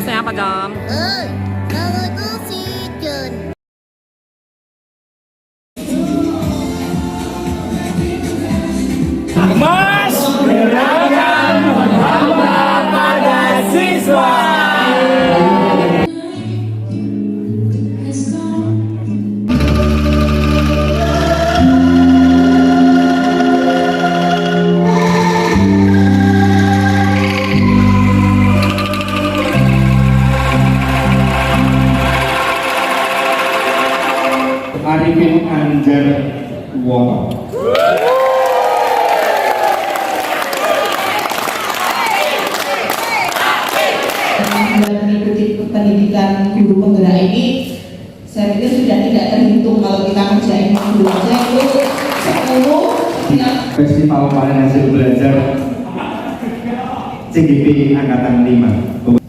Saya apa dong? Namaku si John. Mas, gerakan menghamba pada siswa. Arifin Anjar Woto. Mengikuti pendidikan guru penggerak ini, saya pikir sudah tidak terhitung kalau kita kerjain guru aja itu 10 ya. Festival Panen Hasil Belajar CGP Angkatan 5.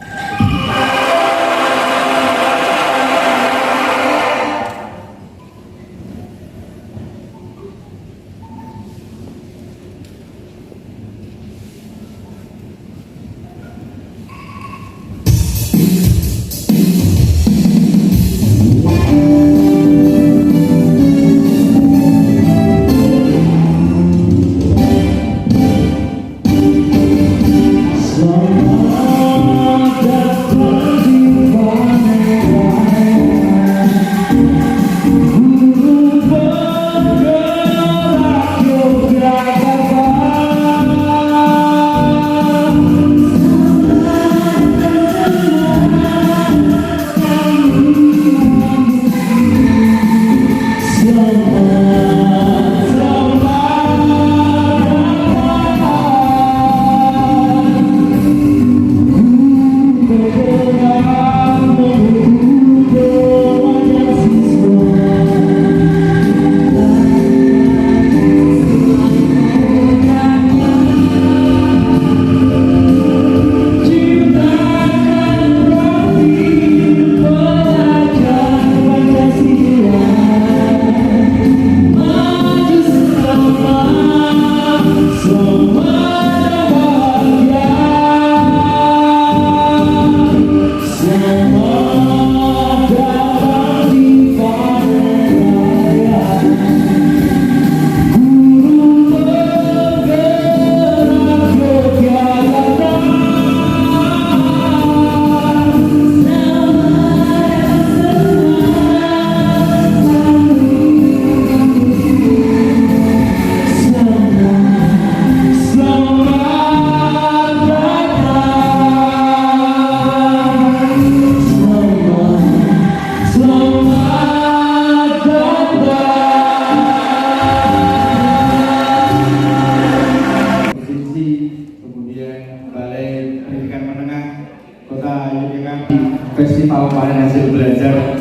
Festival Panen Hasil Belajar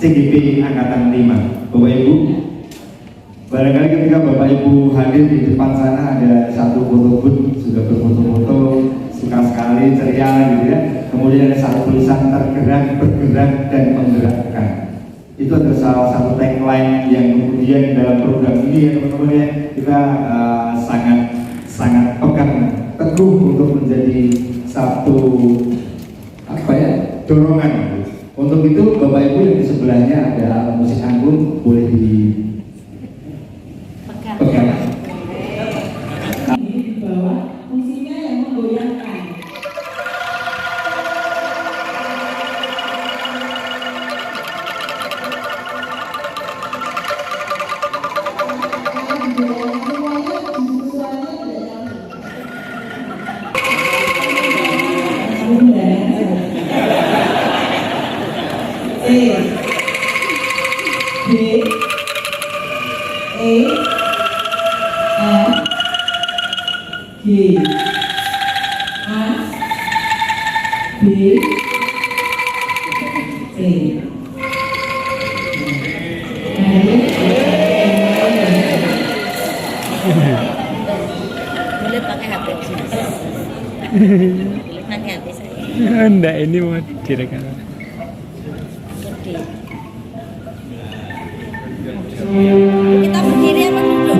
CGP Angkatan 5. Bapak Ibu, barangkali ketika Bapak Ibu hadir di depan sana ada satu foto booth, sudah berfoto-foto, suka sekali, ceria gitu ya. Kemudian ada satu tulisan tergerak, bergerak, dan menggerakkan. Itu adalah salah satu tagline yang kemudian dalam program ini ya teman-teman ya, kita sangat pegang teguh untuk menjadi satu dorongan. Untuk itu Bapak Ibu yang di sebelahnya ada alat musik angklung, boleh dipegang. Ini di bawah fungsinya yang menggoyangkan. Semuanya A B C. Boleh pakai HP boleh pakai HP saya. Enggak, ini mau direkam. Oke. Kita berdiri apa duduk?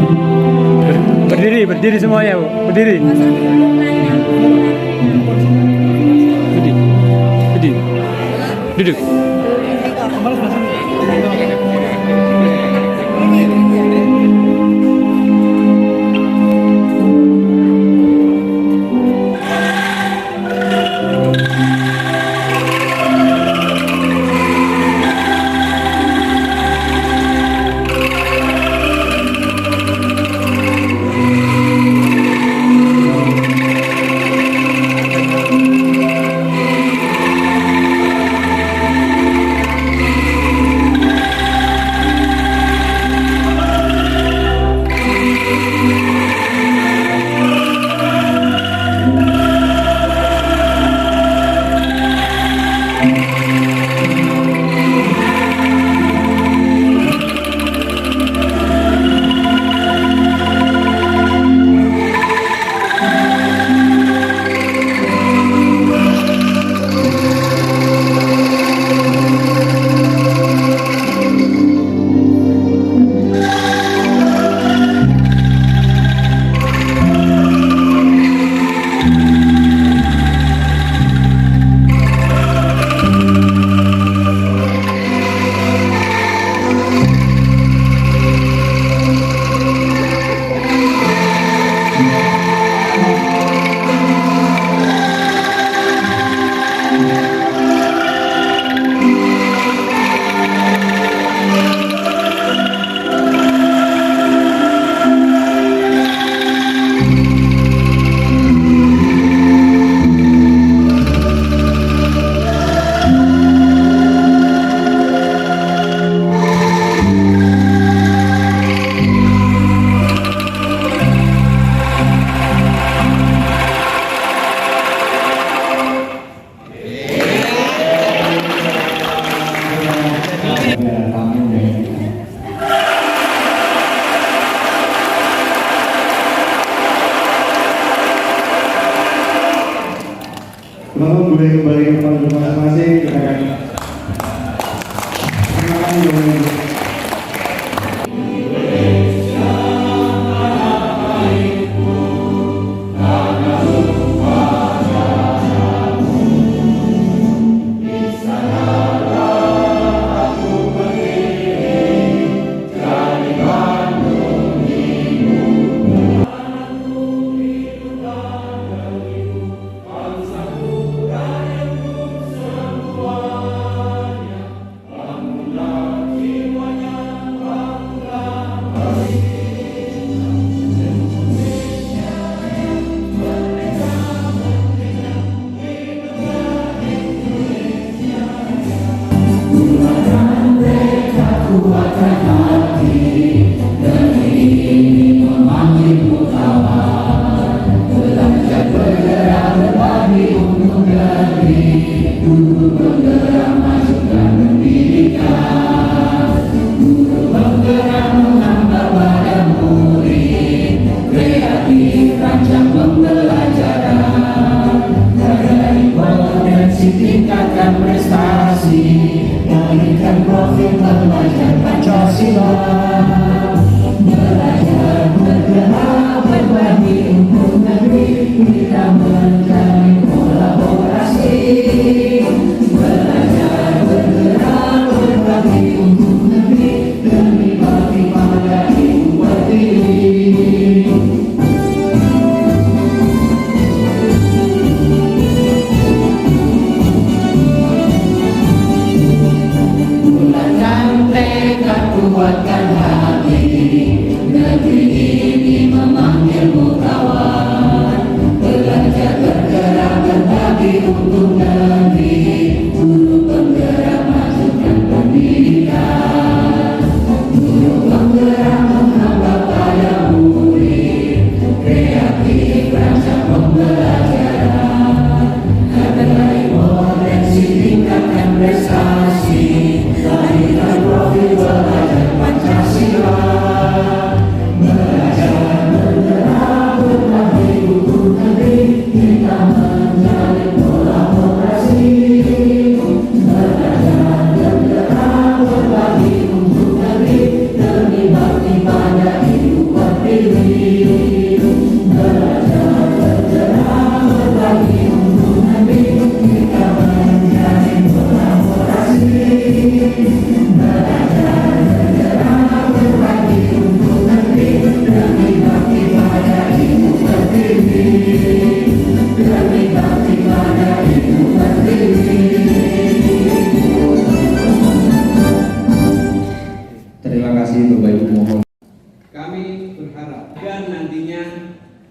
Berdiri semuanya, Bu. Berdiri. Masa duduk nanya. Duduk. Teman-teman boleh kembali ke tempat duduk masing-masing. Terima kasih. Tingkatkan prestasi, naikkan profil belajar Pancasila, belajar bergerak berbagi untuk negeri, kita menjalin kolaborasi, belajar bergerak berbagi untuk negeri, demi bakti pada ibu pertiwi. Kuatkan hati, negeri ini memanggilmu kawan, belajar demi bakti pada ibu pertiwi. Terima kasih Bapak Ibu, mohon. Kami berharap dan nantinya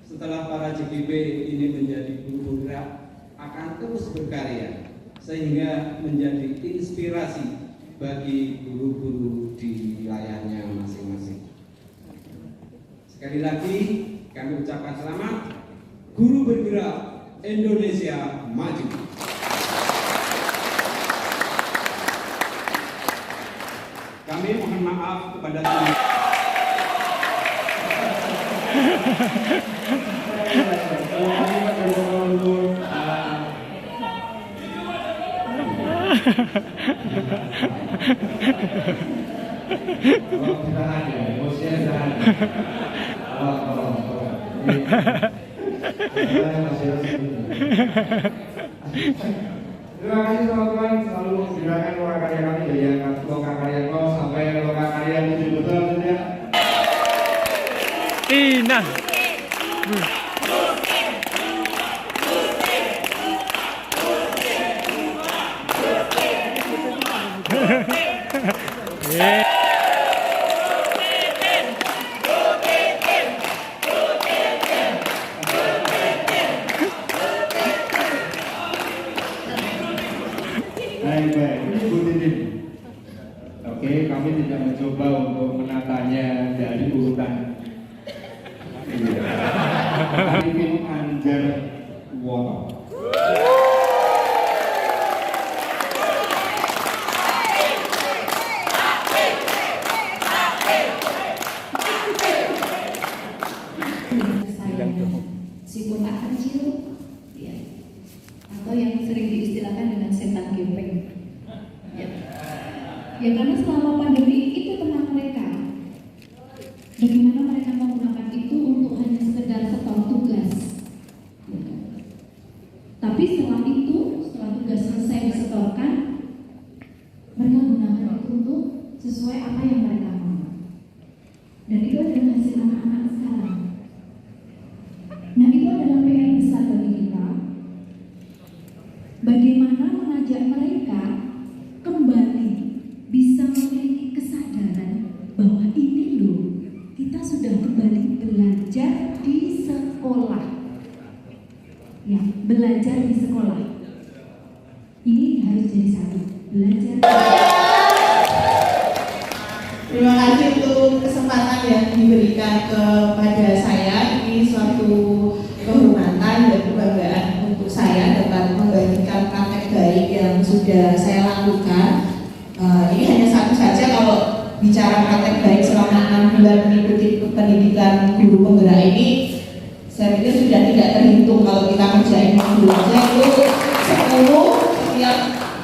setelah para JGB ini menjadi guru penggerak akan terus berkarya sehingga menjadi inspirasi bagi guru-guru di wilayahnya masing-masing. Sekali lagi kami ucapkan selamat, Guru Bergerak Indonesia Maju. Kami mohon maaf kepada semua. Terima kasih teman-teman, selalu menggerakkan loka karya kami dari yang loka karya kau sampai loka karya betul-betul tidak. Ina. Yeah. Baik, ini Bu Titin. Oke, kami tidak mencoba untuk menatanya dari urutan. Titin Anjar Woto. Si botak kecil, ya, atau yang sering diistilahkan dengan setan gepeng. Ya karena selama pandemi itu tentang mereka. Bagaimana mereka menggunakan itu untuk hanya sekedar setor tugas. Ya. Tapi setelah itu, setelah tugas selesai disetorkan, mereka gunakan itu untuk sesuai apa yang mereka mau. Dan itu adalah hasil anak-anak sekarang. Nah itu adalah PR besar bagi kita. Bagaimana mengajak mereka kembali bisa memiliki kesadaran bahwa ini loh, kita sudah kembali belajar di sekolah. Ya, belajar di sekolah. Ini harus jadi satu, belajar. Terima kasih untuk kesempatan yang diberikan kepada saya. Ini suatu kehormatan dan kebanggaan untuk saya dapat membagikan praktek baik yang sudah saya lakukan. Ini hanya satu saja kalau bicara praktek baik selama 6 bulan mengikuti pendidikan guru penggerak ini. Saya pikir sudah tidak terhitung kalau kita kerjain modul aja itu 10, setiap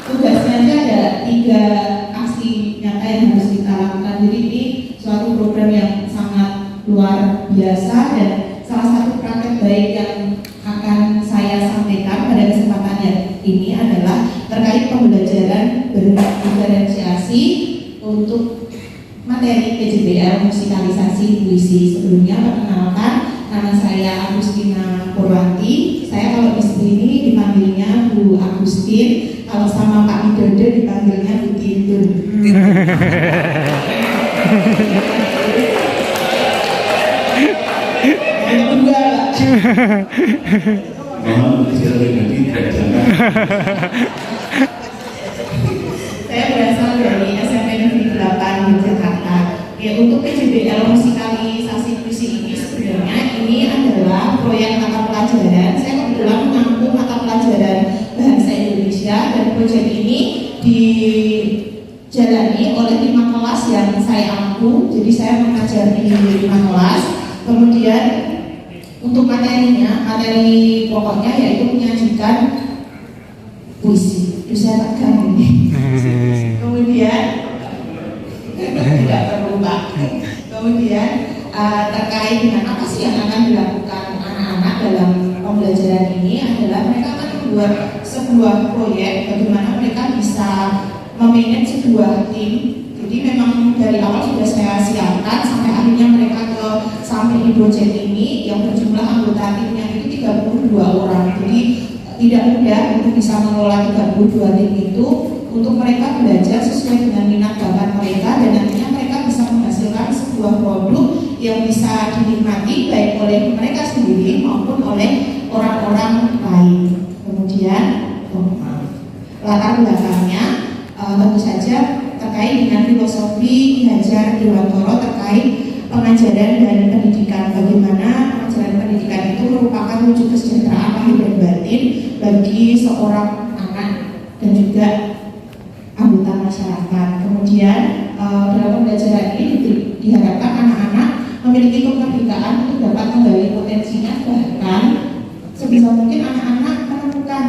tugasnya aja ada 3 aksi nyata yang harus kita lakukan. Jadi ini suatu program yang sangat luar biasa dan salah satu praktek baik yang akan saya sampaikan pada kesempatan yang ini adalah terkait pembelajaran berdiferensiasi untuk materi PJBL musikalisasi puisi. Sebelumnya perkenalkan, nama saya Agustina Purwanti. Saya kalau di sini dipanggilnya Bu Agustin, kalau sama Pak Widodo dipanggilnya Bu Tintun. Yang kedua, Mohon izin pribadi tidak jangan. saya berasal dari SMP Negeri 8 Yogyakarta. Ya, untuk PJBL musikalisasi puisi ini sebenarnya ini adalah proyek mata pelajaran. Saya kebetulan menampung mata pelajaran bahasa Indonesia dan proyek ini dijalani oleh 5 kelas yang saya ampu. Jadi saya mengajar di 5 kelas. Kemudian untuk materinya, materi pokoknya yaitu menyajikan puisi. Itu saya tekan ini. Kemudian tidak perlu Pak. Kemudian terkait dengan apa sih yang akan dilakukan anak-anak dalam pembelajaran ini adalah mereka akan membuat sebuah proyek bagaimana mereka bisa memanage sebuah tim. Jadi memang dari awal sudah saya siapkan sampai akhirnya mereka sampai di proyek ini yang berjumlah anggota timnya itu 32 orang. Jadi tidak mudah untuk bisa mengelola 32 tim itu untuk mereka belajar sesuai dengan minat bakat mereka dan nantinya mereka bisa menghasilkan sebuah produk yang bisa dinikmati baik oleh mereka sendiri maupun oleh orang-orang lain. Kemudian latar belakangnya tentu saja terkait dengan filosofi Ki Hajar Dewantara terkait pengajaran dan pendidikan, bagaimana pengajaran pendidikan itu merupakan wujud kesejahteraan lahir dan batin bagi seorang anak dan juga anggota masyarakat. Kemudian dalam pembelajaran ini diharapkan anak-anak memiliki kemerdekaan untuk dapat menggali potensinya, bahkan sebisa mungkin anak-anak menemukan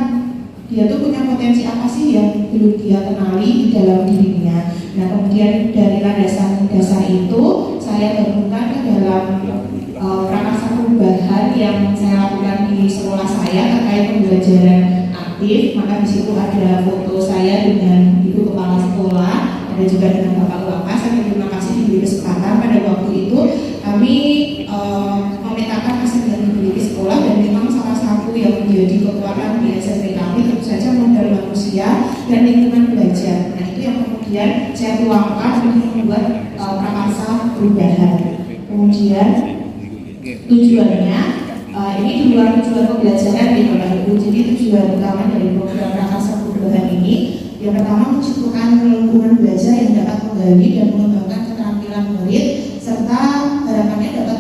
dia tuh punya potensi apa sih yang belum dia kenali di dalam dirinya. Nah, kemudian dari landasan dasar itu saya gabungkan ke dalam prakarsa perubahan yang saya lakukan di sekolah saya terkait pembelajaran aktif. Maka di situ ada foto saya dengan ibu kepala sekolah, ada juga dengan Bapak Wakas. Saya terima kasih diberi kesempatan pada waktu itu kami memetakan aset yang dimiliki sekolah dan memang salah satu yang menjadi kekuatan di SMP kami tentu saja modal manusia dan lingkungan belajar. Nah, itu yang kemudian saya tuangkan untuk membuat prakarsa perubahan. Kemudian tujuannya ini di luar tujuan pembelajaran di Bapak Ibu. Jadi tujuan utama dari program prakarsa perubahan ini yang pertama menciptakan lingkungan belajar yang dapat menggali dan mengembangkan keterampilan murid serta harapannya dapat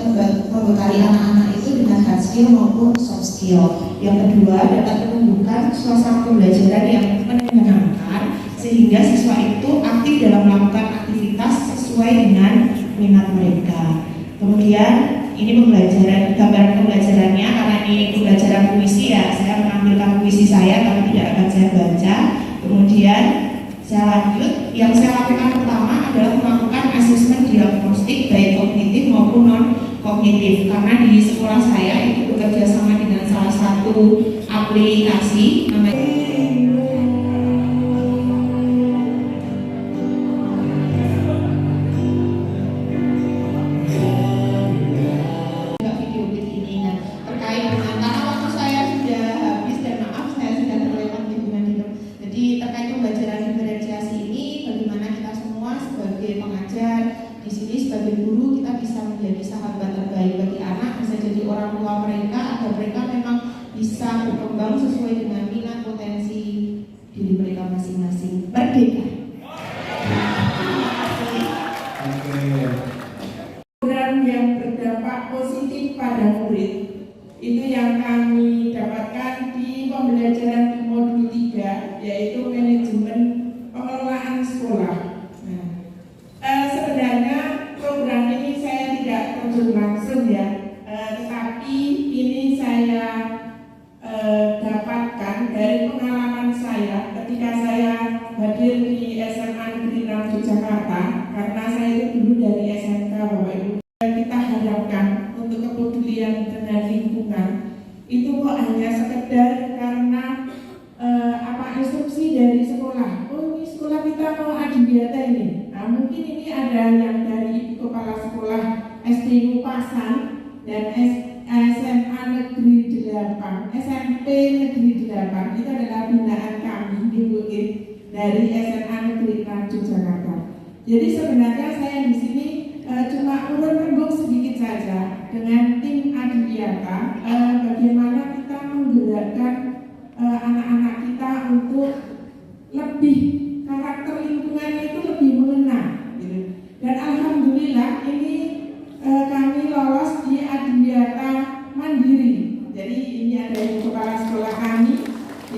membekali anak-anak itu dengan hard skill maupun soft skill. Yang kedua, dapat menumbuhkan suasana pembelajaran yang menyenangkan sehingga siswa itu aktif dalam melakukan aktivitas sesuai dengan minat mereka. Kemudian ini pembelajaran, gambaran pembelajarannya karena ini pembelajaran puisi ya, saya menampilkan puisi saya tapi tidak akan saya baca. Kemudian saya lanjut, yang saya lakukan pertama adalah melakukan asesmen diagnostik baik kognitif maupun non kognitif karena di sekolah saya itu bekerja sama dengan salah satu aplikasi namanya video klip ini. Nah, terkait dengan karena waktu saya sudah habis dan maaf saya sudah terlewat di bulan itu. Jadi terkait pembelajaran diferensiasi ini, bagaimana kita semua sebagai pengajar di sini sebagai guru kita bisa menjadi sahabat terbaik bagi anak, bisa jadi orang tua mereka agar mereka memang bisa berkembang sesuai dengan minat potensi diri mereka masing-masing. Merdeka. Program yang berdampak positif pada murid itu yang kami dapatkan di pembelajaran di modul 3 yaitu manajemen pengelolaan sekolah. Nah, sebenarnya program ini saya tidak terjun langsung ya, tetapi ini saya dapatkan dari pengalaman saya ketika saya hadir di SMA Negeri 6 Yogyakarta karena saya itu dulu dari SMK Bapak Ibu. Kita harapkan untuk kepedulian dengan lingkungan itu kok hanya sekedar karena instruksi dari sekolah. Oh, ini sekolah kita mau adiwiyata ini. Nah, mungkin ini ada yang dari Ibu Kepala Sekolah SD Pasan dan SMA Negeri 8, SMP Negeri 8 itu adalah binaan kami di Bukit dari SMA Negeri 6 Yogyakarta. Jadi sebenarnya saya di sini cuma urun rembuk sedikit saja dengan tim adiwiyata bagaimana kita menggerakkan anak-anak kita untuk lebih karakter lingkungannya itu lebih mengena gitu. Dan alhamdulillah ini kami lolos di adiwiyata mandiri. Jadi ini ada Ibu Kepala Sekolah kami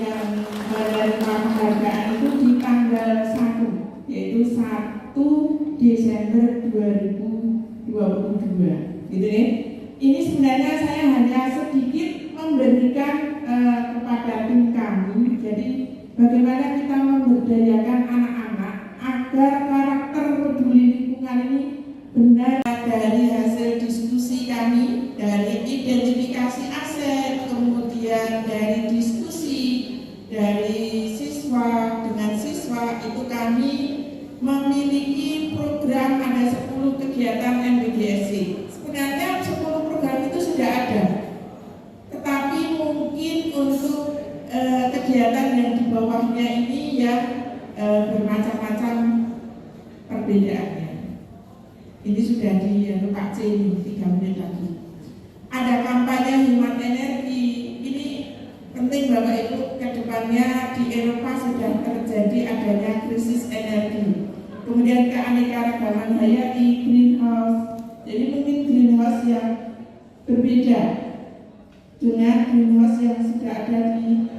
yang menerima penghargaan itu di tanggal 1 yaitu 1 Desember 2022 gitu ya. Ini sebenarnya saya hanya sedikit memberikan kepada tim kami. Jadi bagaimana kita memberdayakan anak-anak agar karakter peduli lingkungan ini benar. Dari hasil diskusi kami, dari identifikasi aset, kemudian dari diskusi dari siswa dengan siswa itu kami memiliki program, ada 10 kegiatan MBDSC. Sebenarnya 10 program itu sudah ada, tetapi mungkin untuk kegiatan yang di bawahnya ini yang bermacam-macam perbedaannya. Ini sudah di Pak C, 3 menit lagi. Ada kampanye hemat energi. Ini penting Bapak Ibu, kedepannya di Eropa sudah terjadi adanya krisis energi. Kemudian keanekaragaman hayati, greenhouse. Jadi mungkin greenhouse yang berbeda dengan greenhouse yang sudah ada di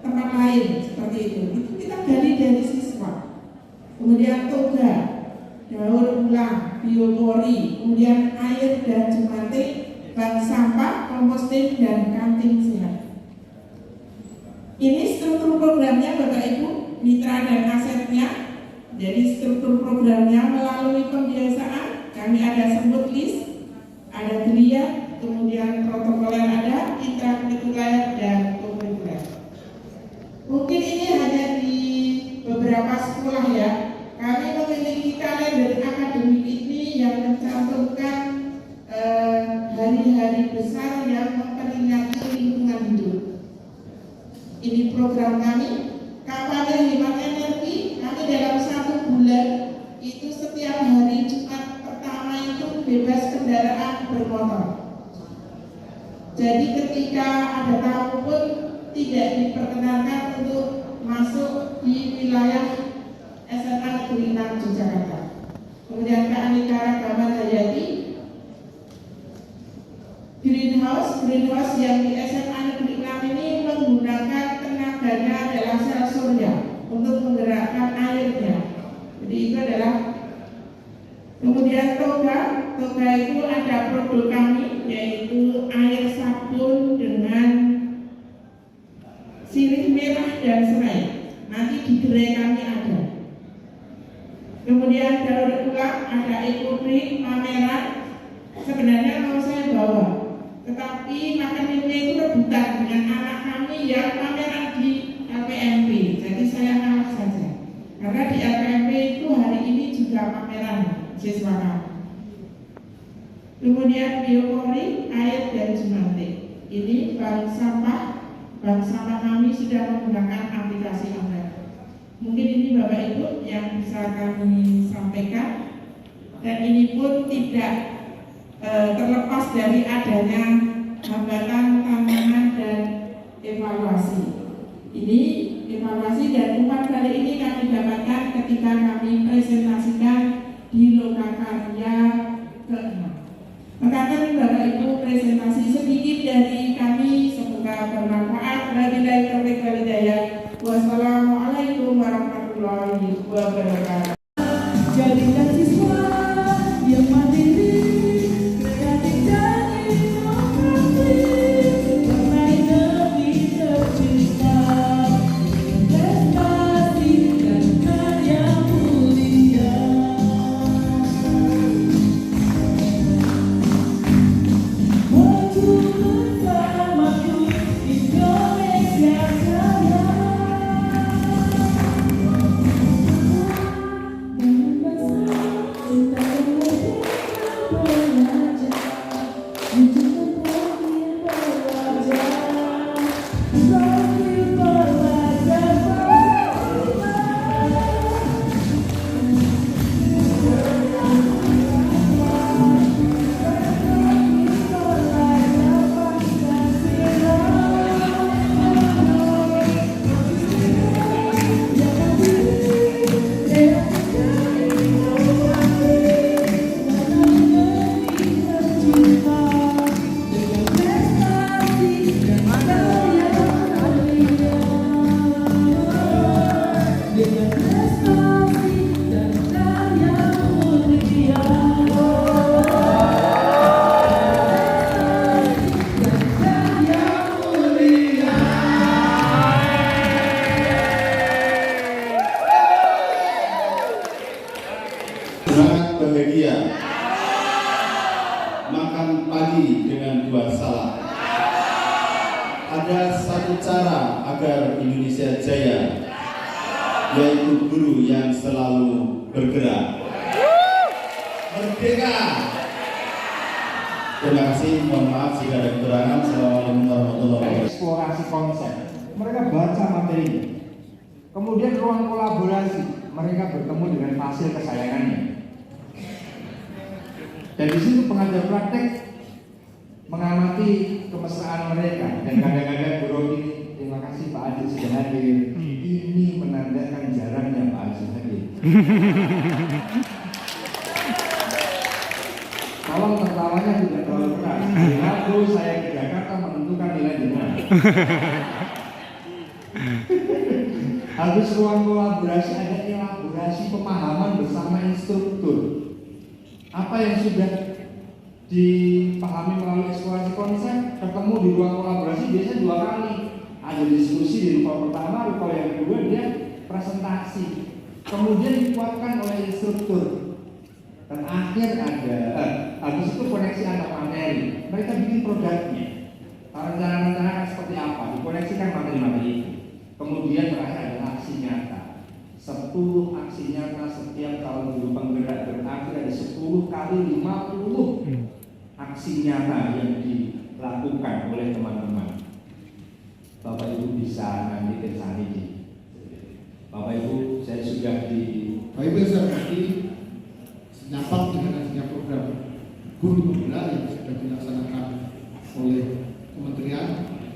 tempat lain seperti itu. Itu kita gali dari siswa. Kemudian toga, daur ulang, biopori, kemudian air dan jumantik, bank sampah, komposting, dan kantin sehat. Ini struktur programnya Bapak Ibu, mitra dan asetnya. Jadi struktur programnya melalui pembiasaan, kami ada sebut list, ada gria, kemudian protokoler ada, intrakurikuler, dan kurikuler. Mungkin ini hanya di beberapa sekolah ya. Kami memiliki kalender akademik ini yang mencantumkan hari-hari besar yang memperingati lingkungan hidup. Ini program kami, kampanye hemat energi. Kami dalam 1 bulan itu setiap hari Jumat pertama itu bebas kendaraan bermotor. Jadi ketika ada tamu pun tidak diperkenankan untuk masuk di wilayah SMA Negeri 6 Yogyakarta. Kemudian keanekaragaman hayati, greenhouse yang di SMA Negeri 6 ini menggunakan tenaganya adalah sel surya untuk menggerakkan airnya. Jadi itu adalah. Kemudian toga itu ada produk kami, yaitu air sabun dengan sirih merah dan serai. Nanti di gerai kami ada. Kemudian daur ulang ada ekobrik, pameran. Sebenarnya mau saya bawa, tetapi makanannya itu rebutan dengan anak kami yang pameran di LPMP. Jadi saya kalah saja. Karena di LPMP itu hari ini juga pameran siswa kami. Kemudian biopori, air dan jumantik. Ini bank sampah kami sudah menggunakan aplikasi online. Mungkin ini Bapak Ibu yang bisa kami sampaikan. Dan ini pun tidak terlepas dari adanya hambatan, tantangan, dan evaluasi. Ini evaluasi dan umpan kali ini kami dapatkan ketika kami presentasikan di Lokakarya ke-6. Maka Bapak Ibu presentasi sedikit dari kami, semoga bermanfaat. Wabillahi taufiq wal hidayah. Wassalamualaikum warahmatullahi wabarakatuh. Jadikan siswa yang mandiri, kreatif dan inovatif, bermain lebih tercipta, prestasi dan karya mulia. Maju bersamaku Indonesia Raya. Sangat bahagia makan pagi dengan buah salad. Ada satu cara agar Indonesia jaya, yaitu guru yang selalu bergerak. Merdeka! Terima kasih, mohon maaf jika ada kekurangan. Assalamualaikum warahmatullahi wabarakatuh. Eksplorasi konsep mereka baca materinya. Kemudian ruang kolaborasi, mereka bertemu dengan hasil kesayangannya. Dan di situ pengajar praktek mengamati kemesraan mereka. Dan kadang-kadang Bu Robi, terima kasih Pak Adil sudah hadir. Ini menandakan jarangnya Pak Adil hadir. Tolong tertawanya tidak terlalu keras. Lalu saya ke Jakarta menentukan nilai dengar. Habis ruang kolaborasi ada elaborasi pemahaman bersama instruktur. Apa yang sudah dipahami melalui eksplorasi konsep, ketemu di ruang kolaborasi biasanya 2 kali. Ada diskusi di ruang pertama, ruang yang kedua dia presentasi. Kemudian dikuatkan oleh instruktur. Dan akhir ada, habis itu koneksi antar materi. Mereka bikin produknya. Rencana-rencana seperti apa? Dikoneksikan materi-materi itu. Kemudian terakhir adalah aksi nyata. 10 aksi nyata setiap tahun guru penggerak, berakhir ada 10 kali 50 aksi nyata yang dilakukan oleh teman-teman. Bapak Ibu bisa nanti kesana ini. Bapak Ibu, saya sudah di. Bapak Ibu saya berarti senyapap dengan adanya program guru penggerak yang sudah dilaksanakan oleh Kementerian.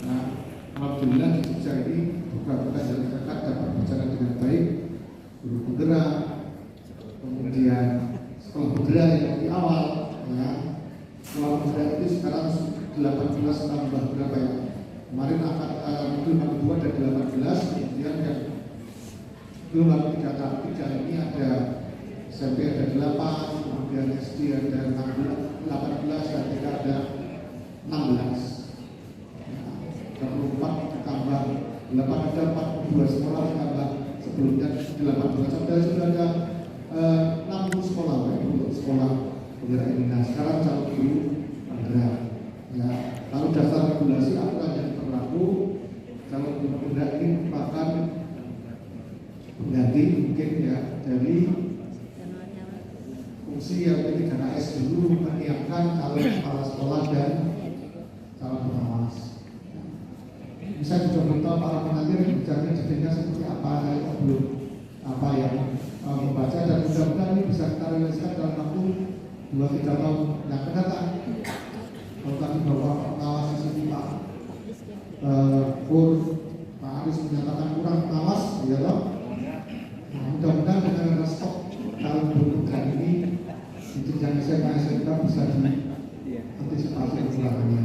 Nah, alhamdulillah di Jogja ini program kita masyarakat dapat berjalan dengan baik. Guru penggerak, kemudian sekolah penggerak yang di awal, ya. Sekolah penggerak itu sekarang 18 tambah berapa ya? Kemarin akan minggu 2 dan 18, kemudian yang belum lagi 3 ini ada SMP ada 8, kemudian SD ada 18, dan TK ada 16. 24 ditambah 8 ada 42 sekolah ditambah sebelumnya 18. Sudah ada 60 sekolah untuk sekolah penggerak ini. Nah sekarang calon guru penggerak. Ya, lalu dasar regulasi aturan yang berlaku calon guru penggerak ini merupakan pengganti mungkin ya dari fungsi yang ini KKS dulu menyiapkan calon kepala sekolah dan calon pengawas. Bisa dicoba para pengajar bicaranya detailnya seperti apa, saya belum apa yang membaca, dan mudah-mudahan ini bisa kita realisasikan dalam waktu 2-3 tahun yang akan datang. Kalau tadi bahwa pengawas di sini Pak Pak Aris menyatakan kurang pengawas, ya loh. Nah, mudah-mudahan dengan ada stok calon guru ini di jenjang SMA SMK bisa diantisipasi kekurangannya.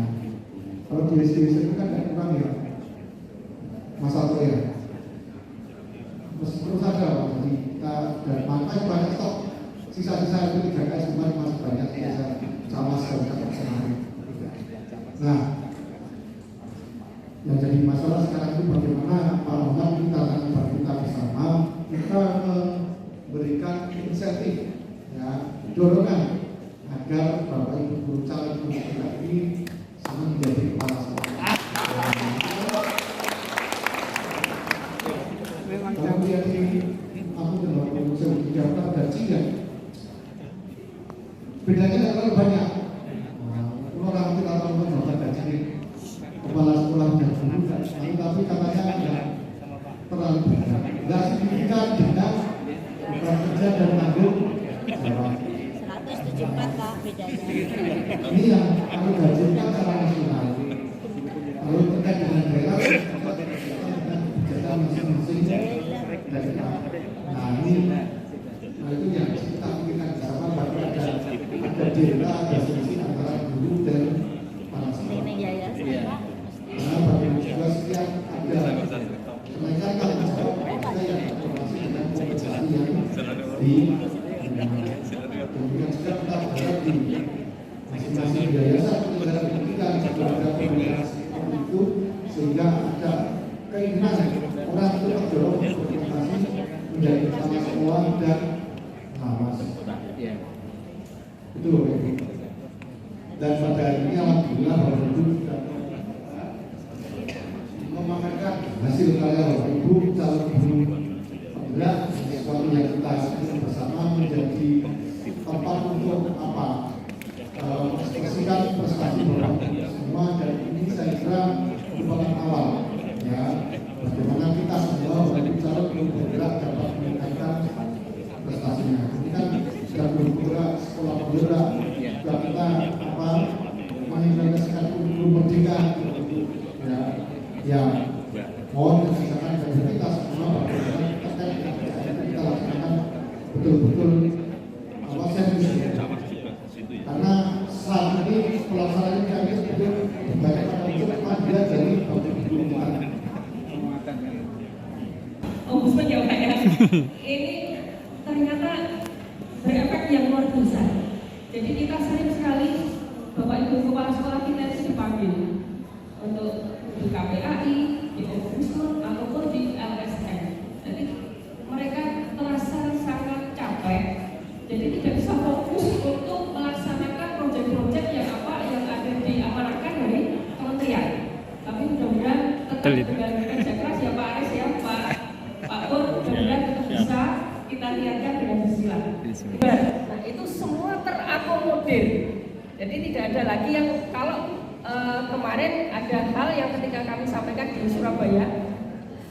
Kalau di SD itu kan tidak kurang ya, masalah ya. Terus ada, jadi kita dan makanya banyak stok sisa-sisa itu 3 KS kemarin masih banyak sisa cawas dan senari. Nah, yang jadi masalah sekarang itu bagaimana Pak kita tangan kita bersama kita memberikan insentif, ya, dorongan agar Bapak Ibu guru calon guru ini sama menjadi kepala sekolah. Kalau menjadi aku dalam urusan daftar gaji ya, bedanya tidak terlalu banyak. Orang kita tahu daftar gaji kepala sekolah dan guru, tapi katanya ada terlalu banyak. Tidak signifikan dengan bukan kerja dan tanggung jawab. 174 lah bedanya. Ini yang kalau gaji kan secara nasional. Kalau terkait dengan daerah, dengan kebijakan masing-masing daerah. Nah ini, itu yang kita pikirkan bersama bahwa ada daerah, ada selisih antara guru dan para sekolah. Karena bagi juga setiap ada kenaikan kalau misalnya kita yang berkoordinasi dengan kompensasi yang di kemudian juga kita berharap di masing-masing yayasan penyelenggara pendidikan juga ada koordinasi itu sehingga ada keinginan orang itu terdorong berkoordinasi menjadi kepala sekolah dan pengawas. Itu loh. Dan pada hari ini alhamdulillah Bapak Ibu sudah memamerkan hasil karya Bapak Ibu calon guru penggerak, sesuatu yang kita sebut bersama menjadi tempat untuk apa prestasi Bapak Ibu semua, dan ini saya kira merupakan awal ya mohon kerjasama dari kita semua terkait dengan kita laksanakan betul-betul servis ya. Karena saat ini pelaksanaan kami betul banyak untuk kehadiran dari pemerintahan. Ombudsman ya Pak ya. Ini ternyata berefek yang luar biasa. Jadi kita sering sekali Bapak Ibu kepala sekolah kita itu dipanggil untuk di KPAI, di Ombudsman ataupun di LSM. Jadi mereka terasa sangat capek. Jadi tidak bisa fokus untuk melaksanakan proyek-proyek yang ada diamanahkan dari kementerian. Tapi mudah-mudahan tetap dengan kerja keras ya Pak Aris ya Pak Pur, mudah-mudahan tetap bisa kita lihatkan dengan bersilah. Nah itu semua terakomodir. Jadi tidak ada lagi yang kalau kemarin ada hal yang ketika kami sampaikan di Surabaya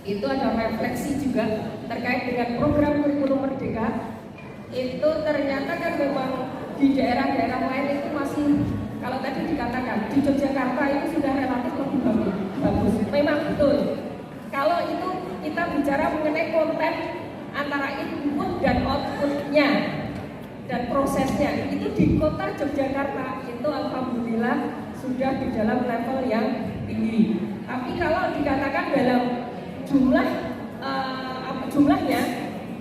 itu ada refleksi juga terkait dengan program kurikulum Merdeka. Itu ternyata kan memang di daerah-daerah lain itu masih, kalau tadi dikatakan di Yogyakarta itu sudah relatif lebih bagus. Memang betul. Kalau itu kita bicara mengenai konten antara input dan outputnya dan prosesnya, itu di kota Yogyakarta itu alhamdulillah sudah di dalam level yang tinggi. Tapi kalau dikatakan dalam jumlahnya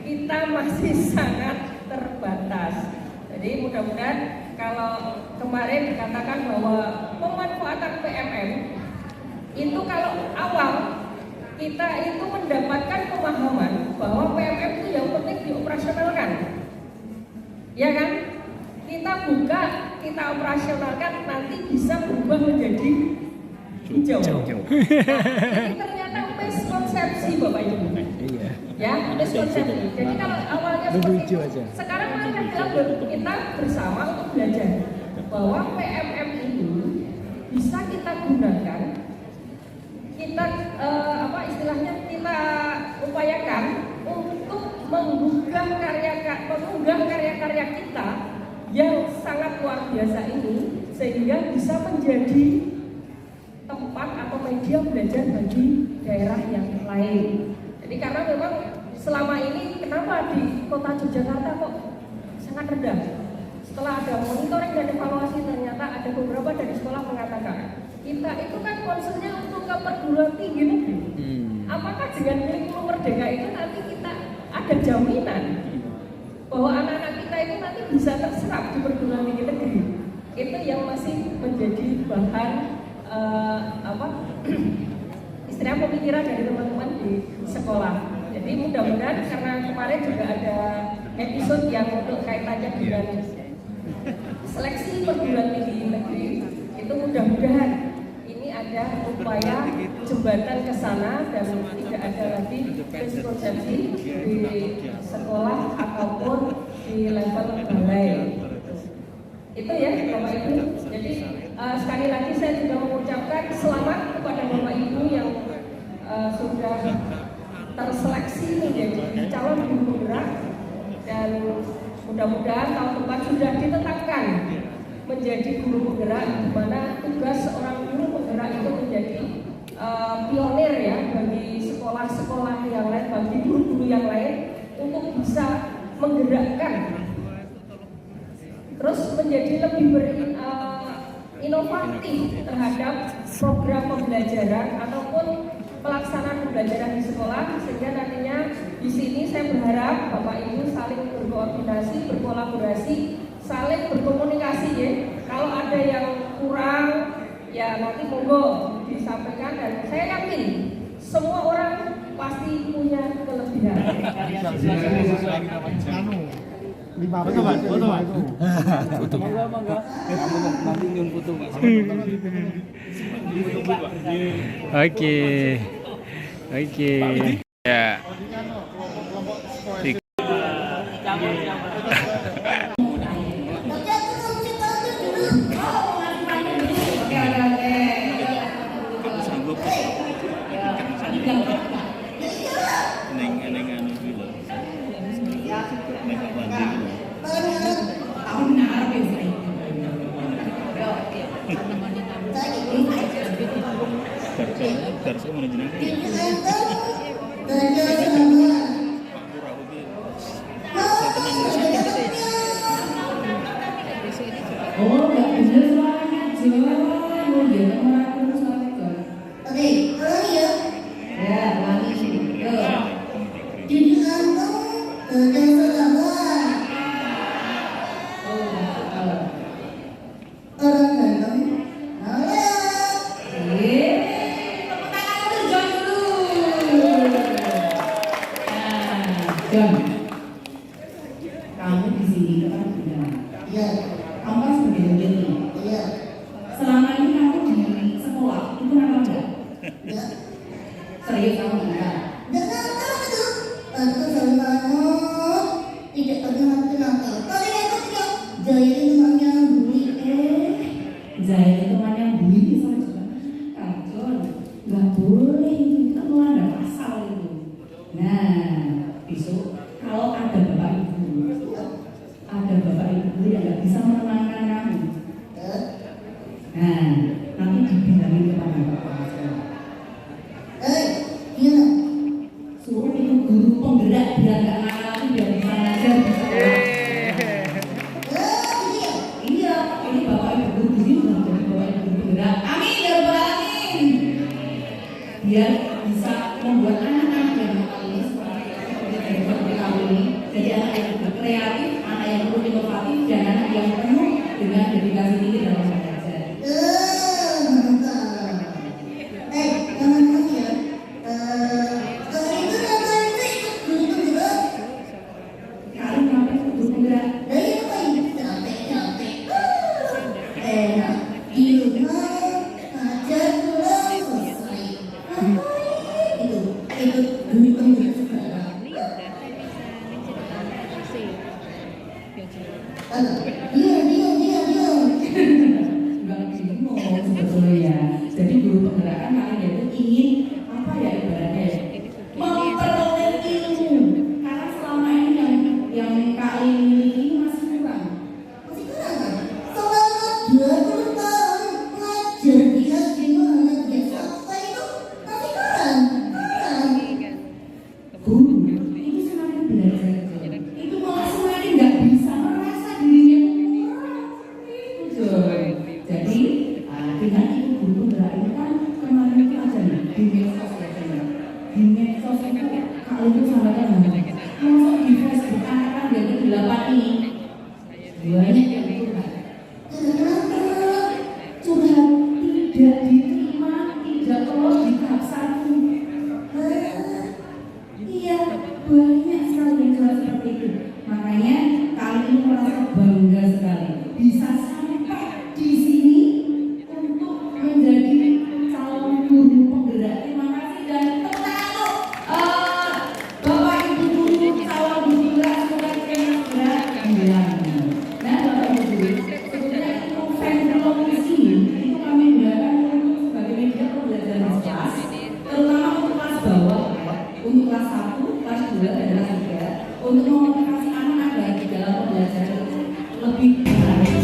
kita masih sangat terbatas. Jadi mudah-mudahan kalau kemarin dikatakan bahwa pemanfaatan PMM itu kalau awal kita itu mendapatkan pemahaman bahwa PMM itu yang penting dioperasionalkan, ya kan? Kita buka, kita operasionalkan, nanti bisa berubah menjadi hijau. Nah, ini ternyata miskonsepsi Bapak Ibu. Iya. Ya, miskonsepsi. Jadi kalau awalnya seperti itu, sekarang kita bersama untuk belajar bahwa PMM itu bisa kita gunakan, kita kita upayakan untuk menggugah karya-karya kita yang sangat luar biasa ini sehingga bisa menjadi tempat atau media belajar bagi daerah yang lain. Jadi karena memang selama ini kenapa di kota Yogyakarta kok sangat rendah? Setelah ada monitoring dan evaluasi ternyata ada beberapa dari sekolah mengatakan kita itu kan concernnya untuk ke perguruan tinggi negeri. Apakah dengan kurikulum Merdeka itu nanti kita ada jaminan bahwa anak-anak kita itu nanti bisa terserap di perguruan tinggi negeri? Itu yang masih menjadi bahan istilahnya pemikiran dari teman-teman di sekolah. Jadi mudah-mudahan karena kemarin juga ada episode yang untuk kaitannya dengan seleksi perguruan tinggi negeri, itu mudah-mudahan ini ada upaya jembatan ke sana dan tidak ada lagi miskonsepsi di sekolah ataupun di level balai. Itu ya Bapak Ibu. Jadi sekali lagi saya juga mengucapkan selamat kepada Bapak Ibu yang sudah terseleksi menjadi calon guru penggerak dan mudah-mudahan tahun depan sudah ditetapkan menjadi guru penggerak, di mana tugas seorang guru penggerak itu menjadi pionir ya bagi sekolah-sekolah yang lain, bagi guru-guru yang lain untuk bisa menggerakkan, terus menjadi lebih inovatif terhadap program pembelajaran ataupun pelaksanaan pembelajaran di sekolah, sehingga nantinya di sini saya berharap Bapak Ibu saling berkoordinasi, berkolaborasi, saling berkomunikasi ya. Kalau ada yang kurang ya nanti monggo disampaikan dan saya yakin semua orang pasti punya kelebihan. Foto Pak. Mangga. Nanti nyun foto Pak. Oke. Ya. saya mau jeneng. Oh, nggak bener suaranya, Jo. Mau dia ngelakuin suara. Oke, ulangi ya. Ya, ulangi. Yo. Jadi kamu udah sabar. Oh, nggak salah. Orang ganteng. Nolak. Tepuk tangan untuk John dulu. Nah, John. Kamu di sini kan benar. Iya. Kamu kan sebagai guru. Iya. Selama ini kamu di sekolah itu nakal nggak? Iya. Serius kamu enggak? Dengan itu, aku selalu tidak pernah nakal. Kali itu dia Jaya itu namanya Bumi. Jaya itu temannya Bumi sama juga. Kacau, nggak boleh itu kita melanggar pasal itu. Nah, besok kalau ada bapak ibu yang nggak bisa menenangkan kamu, nah nanti dibilangin kepada bapak sekolah. Iya. Suruh itu guru penggerak biar nggak nakal lagi, biar bisa ngajar di sekolah. Iya, ini bapak ibu guru di sini sudah jadi bapak ibu guru penggerak. Amin ya rabbal alamin. Biar bisa membuat anak-anak yang nakal ini seperti kamu ini jadi anak yang kreatif, anak yang penuh inovatif, dan anak yang penuh dengan dedikasi tinggi dalam belajar. Jangan lagi ya. Kalau itu ngapain sih ikut guru penggerak? Kalian ngapain ikut guru penggerak? Dari apa ini? Capek. Enak. Di rumah ajar pulang selesai. Itu guru penggerak sekarang. Diam. Enggak bingung sebetulnya ya. Jadi guru penggerak kalian itu ingin apa ya ibaratnya ya? Memperoleh ilmu. Karena selama ini yang kalian miliki ini masih kurang. Masih kurang kan? Selama 20 tahun ngajar di SD mana dia sampai itu masih kurang. Guru itu semakin belajar itu malah semakin nggak bisa merasa dirinya kurang. Itu jadi dengan itu guru penggerak itu kan kemarin itu aja nih di medsos ya teman. Di medsos itu kalau itu sampaikan masuk di Facebook anak-anak dari 8 ini banyak yang curhat. Curhat tidak diterima, tidak lolos di tahap 1. Iya, banyak sekali yang curhat seperti itu. Makanya kali ini merasa bangga sekali bisa sampai di sini untuk menjadi calon guru penggerak. Terima kasih dan tepuk tangan untuk Bapak Ibu guru calon guru penggerak. Semoga kita segera bilang. Nah, Bapak Ibu guru, sebetulnya itu ventriloquism itu kami gunakan untuk sebagai media pembelajaran di kelas, terutama untuk kelas bawah, untuk kelas 1, kelas 2, dan kelas 3, untuk memotivasi anak agar di dalam pembelajaran itu lebih menarik.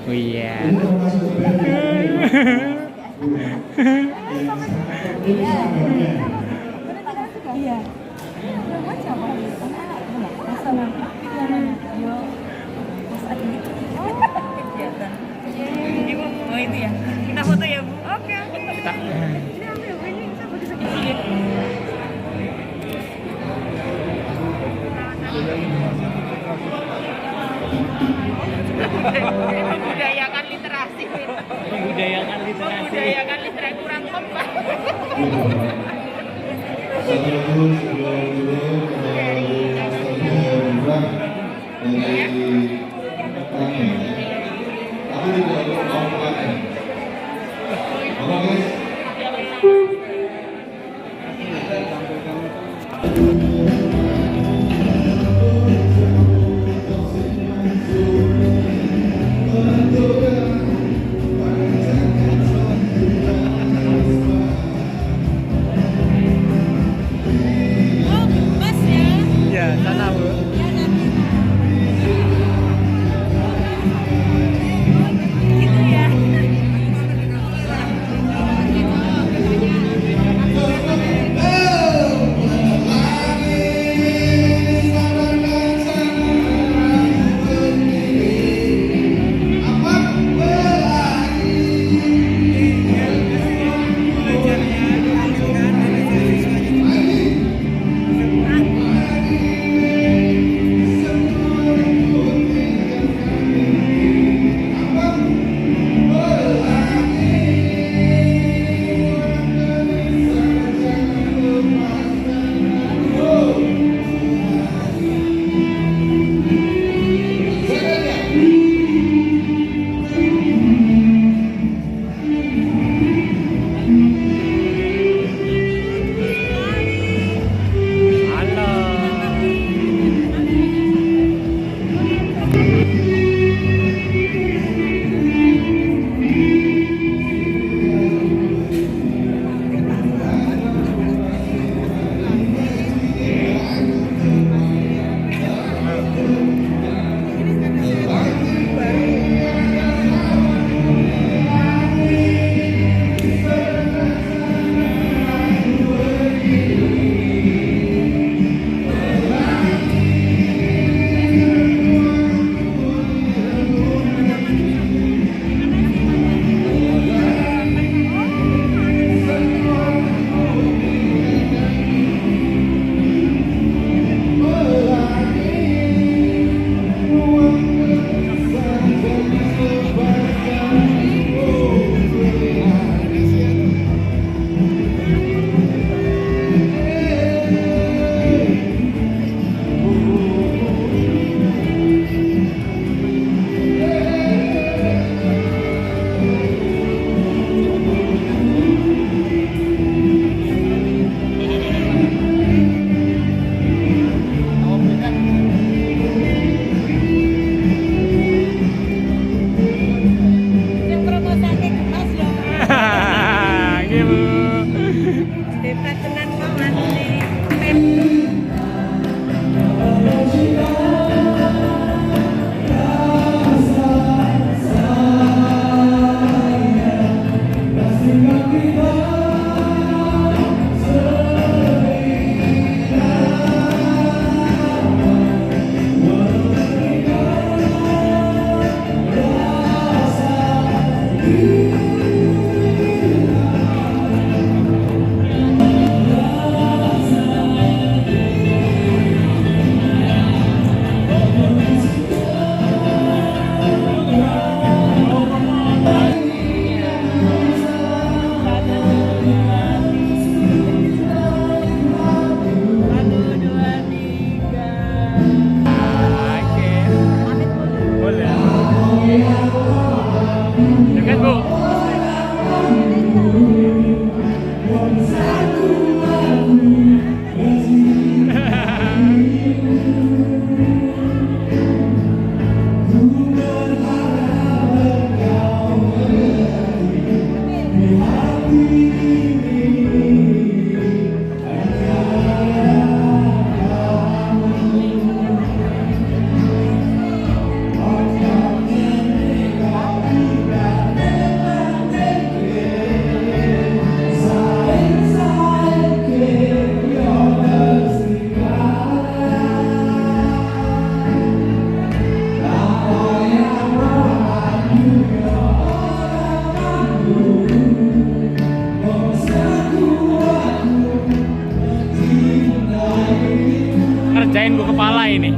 Oh iya. Informasi Iya. Macam apa? Anak-anak masalah yo pas ada gitu. Kegiatan. Ibu mau itu ya. Kita foto ya, Bu. Oke. Kita. Ini ambil ini sama di sini. Membudayakan literasi. Membudayakan literasi kurang kompak. Assalamualaikum warahmatullahi wabarakatuh. Dari Tangan. Tapi tidak mau pakai. Apa guys? Ngerjain gua kepala ini.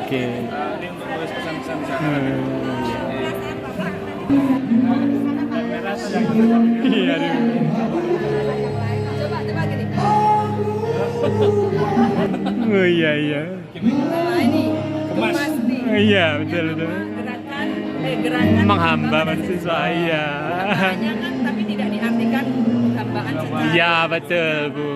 Oke. Iya, Coba gini. oh iya iya. Nah, ini kemas nih. Iya betul betul. Gerakan Menghamba mahasiswa iya. Hambanya kan tapi tidak diartikan penghambaan secara. Iya betul Bu.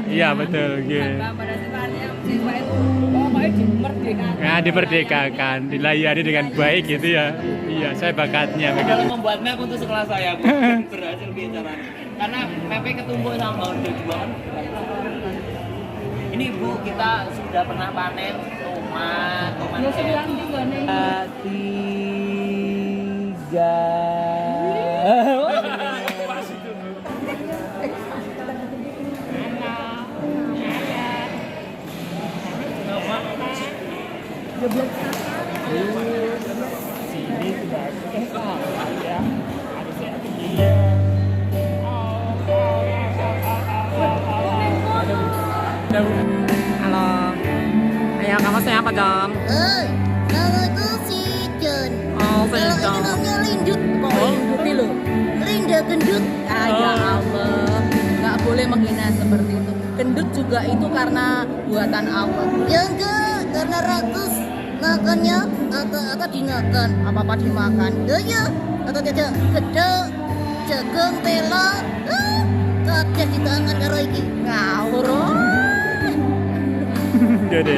Iya betul. Hamba pada sebenarnya siswa itu pokoknya dimerdekakan. Ya dimerdekakan, dilayani dengan baik gitu ya. Iya saya bakatnya. Kalau membuat map untuk sekolah saya Bu, berhasil bicaranya. Karena mapnya ketumpuk sama Bound juga kan. Ini Bu, kita sudah pernah panen tomat Halo. Ayo kamu siapa dong? Kalau itu si John. Oh, Kalau ini namanya Lindut. Kok Lindut nih lo? Linda Gendut. Ah ya Allah. makanya seperti itu. Gendut juga itu karena buatan Allah. Ya enggak, karena rakus makannya atau dimakan. Apa-apa dimakan. Ya, atau tidak gede, jagung, tela, kakek di tangan karo iki. Ngawur. Gede.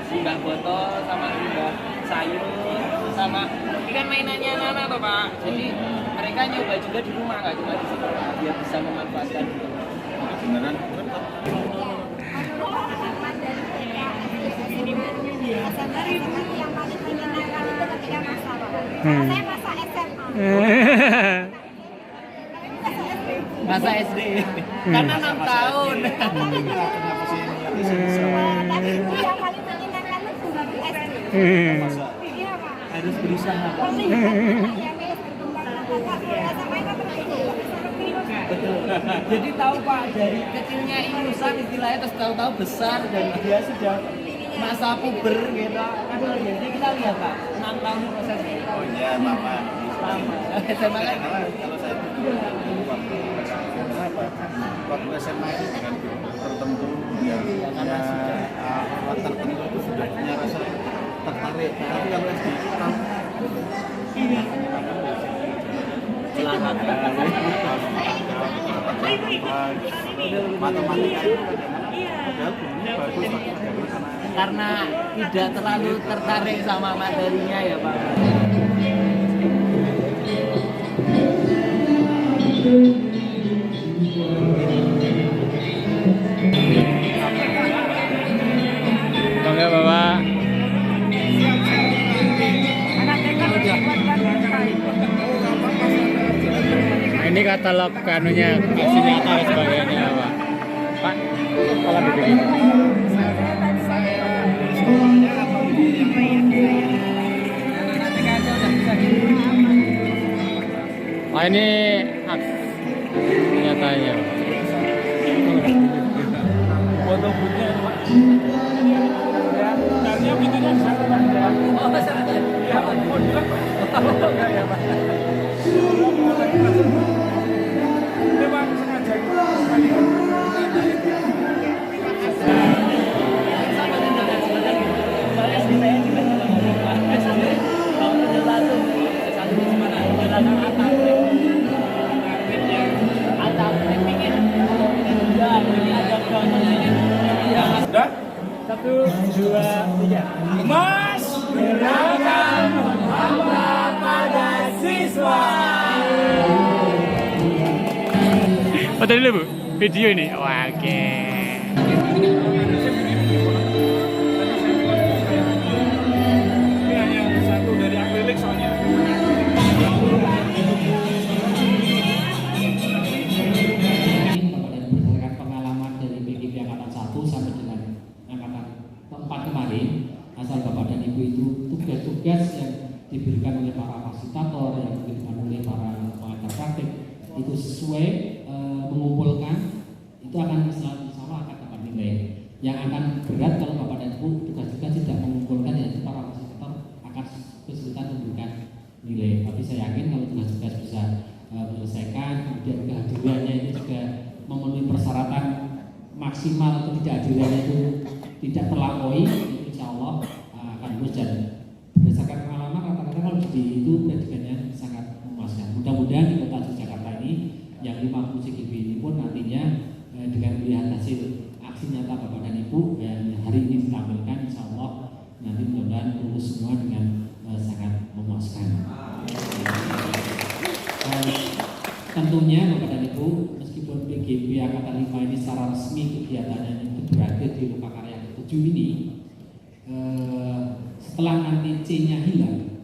Simbah botol sama simbah sayur sama ini kan mainannya anak-anak toh Pak. Jadi mereka nyoba juga di rumah, nggak cuma di sekolah, biar bisa memanfaatkan itu. Beneran? Masa SD. Karena 6 tahun. Harus berusaha. Betul. Jadi tahu Pak, dari kecilnya ingusan istilahnya terus tahu-tahu besar dan dia sudah masa puber gitu. Jadi kita lihat Pak, 6 tahun prosesnya. Oh iya, lama. SMA kan? Kalau saya waktu SMA itu dengan tertentu ya tertentu itu sudah punya rasa tertarik. Tapi kalau SD matematika itu bagus karena tidak terlalu tertarik sama materinya ya Pak. Bangga Bapak. Nah, ini katalog kanunya aksi nyata dan sebagainya Pak. Pak, tolong dibikin. Wah ini aksi nyatanya. Foto butnya Pak. Tadinya pintunya di sana Pak. Oh, sana. Ya, mau bilang Pak. Oh, ya Pak. Ini Pak sengaja. Satu, dua, tiga. Mas, gerakan hamba pada siswa. Oh tadi Bu, video ini. Wah, oke. Ini hanya satu dari akrilik soalnya. Berdasarkan pengalaman dari PGP Angkatan 1 sampai dengan Angkatan 4 kemarin, asal Bapak dan Ibu itu tugas-tugas yang diberikan oleh para fasilitator, yang diberikan oleh para pengajar praktik itu sesuai mengumpulkan, itu akan selalu sama akan dapat nilai. Yang akan berat kalau Bapak dan Ibu tugas-tugas tidak mengumpulkan, yaitu para fasilitator akan kesulitan memberikan nilai. Tapi saya yakin kalau tugas-tugas bisa menyelesaikan, kemudian kehadirannya ini juga memenuhi persyaratan maksimal atau tidak hadirannya itu tidak terlampaui, itu insya Allah akan lulus. Dan berdasarkan pengalaman rata-rata kalau di itu predikannya sangat memuaskan. Mudah-mudahan di kota Yogyakarta ini yang 50 CGB ini pun nantinya dengan melihat hasil aksi nyata Bapak dan Ibu yang hari ini ditampilkan, insya Allah nanti mudah-mudahan lulus semua dengan sangat memuaskan. Tentunya Bapak dan Ibu, meskipun PGP Angkatan 5 ini secara resmi kegiatannya itu berakhir di Lokakarya ke-7 ini, setelah nanti C-nya hilang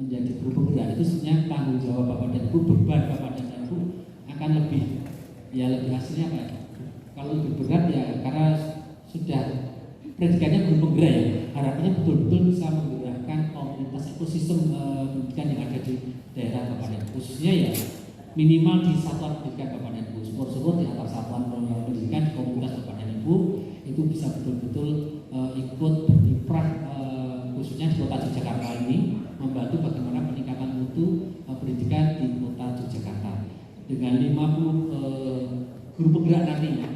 menjadi guru penggerak, itu sebenarnya tanggung jawab Bapak dan Ibu, beban Bapak dan Ibu akan lebih hasilnya apa ya? Kalau lebih berat ya karena sudah predikannya guru penggerak ya, harapannya betul-betul bisa menggerakkan komunitas ekosistem pendidikan yang ada di daerah Bapak dan Ibu, khususnya ya minimal di satuan pendidikan Bapak dan Ibu, syukur-syukur di antar satuan pendidikan di komunitas Bapak dan Ibu itu bisa betul-betul ikut berkiprah khususnya di kota Yogyakarta ini, membantu bagaimana peningkatan mutu pendidikan di kota Yogyakarta dengan 50 guru penggerak nantinya.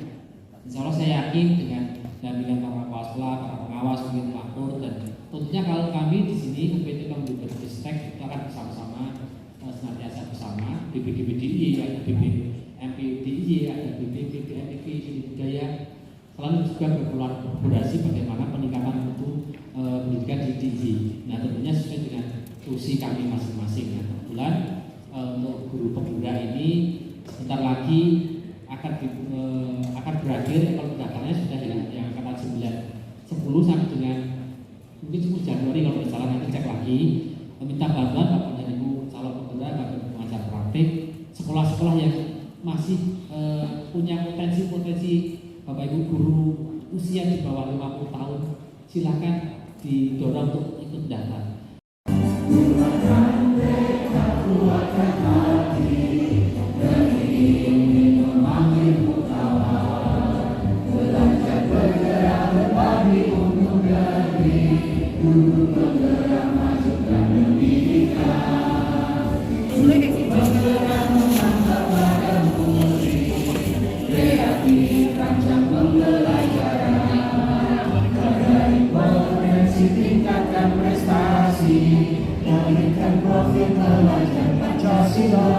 Insya Allah saya yakin dengan dampingan para kepala sekolah, para pengawas, mungkin pelapor, dan tentunya kalau kami di sini UPT Komputer Ristek itu akan bersama-sama senantiasa bersama BPDPDI, ada BPMPDI, ada BPPDMPP, Seni Budaya, selalu juga berkolaborasi bagaimana peningkatan mutu pendidikan di DIY. Nah tentunya sesuai dengan fungsi kami masing-masing. Nah kebetulan untuk guru pemula ini sebentar lagi akan berakhir kalau pendaftarannya sudah yang angkatan 10 sampai dengan mungkin 10 Januari kalau tidak salah, nanti cek lagi. Meminta bantuan Bapak dan Ibu calon pekerja, Bapak Ibu pengajar praktik, sekolah-sekolah yang masih punya potensi Bapak Ibu guru usia di bawah 50 tahun, silakan didorong untuk ikut daftar. Tingkatkan prestasi, memberikan profil belajar Pancasila,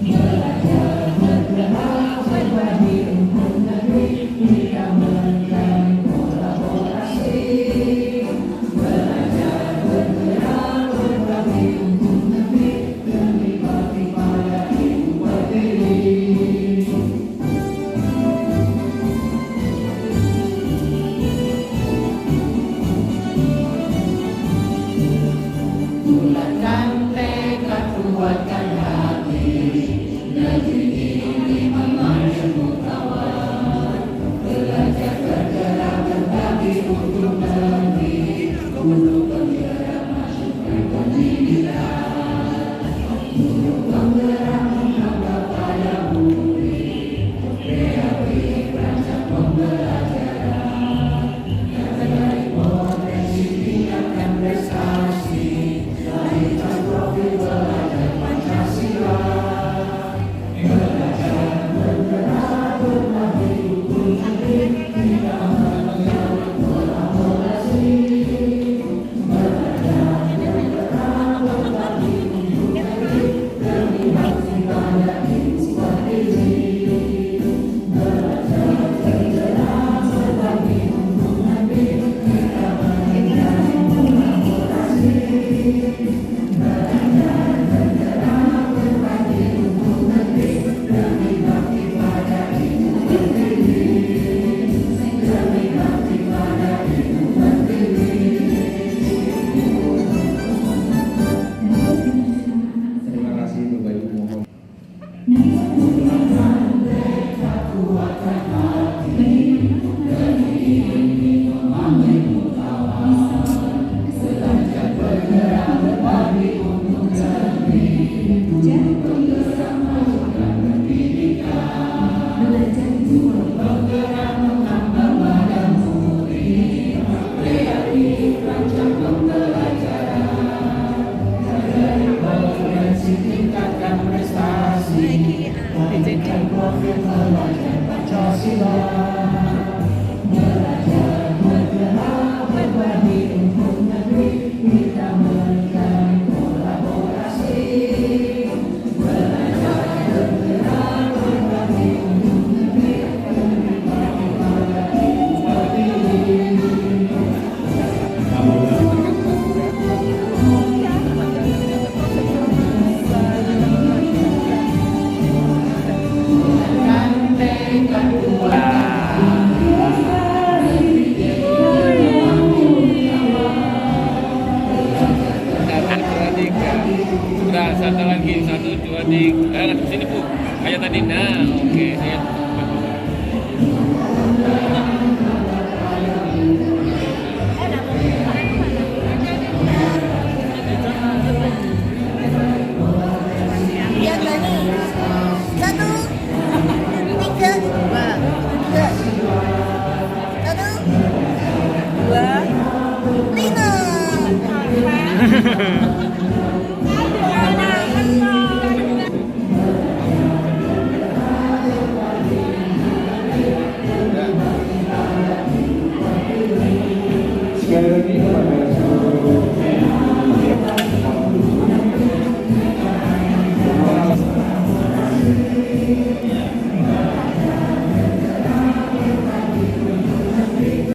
belajar bergerak berbagi untuk negeri, tidak menekan kolaborasi, belajar bergerak berbagi untuk negeri, demi bakti pada ibu berdiri. Bulatkan tekad, kuatkan hati, negeri ini memandangmu kawan. Belajar bergerak berbagi untuk negeri, guru penggerak masukkan pendidikan. Guru penggerak menganggap pada murid, kreatif rancang pembelajaran. Dari potensi tingkatkan prestasi, berikan profil belajar Pancasila, belajar bergerak berbagi untuk negeri, tidak menekan kolaborasi, belajar bergerak berbagi untuk negeri, demi bakti pada ibu berdiri, belajar bergerak berbagi untuk negeri, tidak menekan kolaborasi. Terima kasih Bapak Ibu, mohon. Tingkatkan prestasi, memberikan profil belajar Pancasila, belajar bergerak berbagi untuk negeri, tidak menekan kolaborasi, belajar bergerak berbagi untuk negeri, demi bakti pada ibu berdiri. Udah, satu lagi, 1, 2, 3. Sini Bu, kayak tadi. Nah, oke.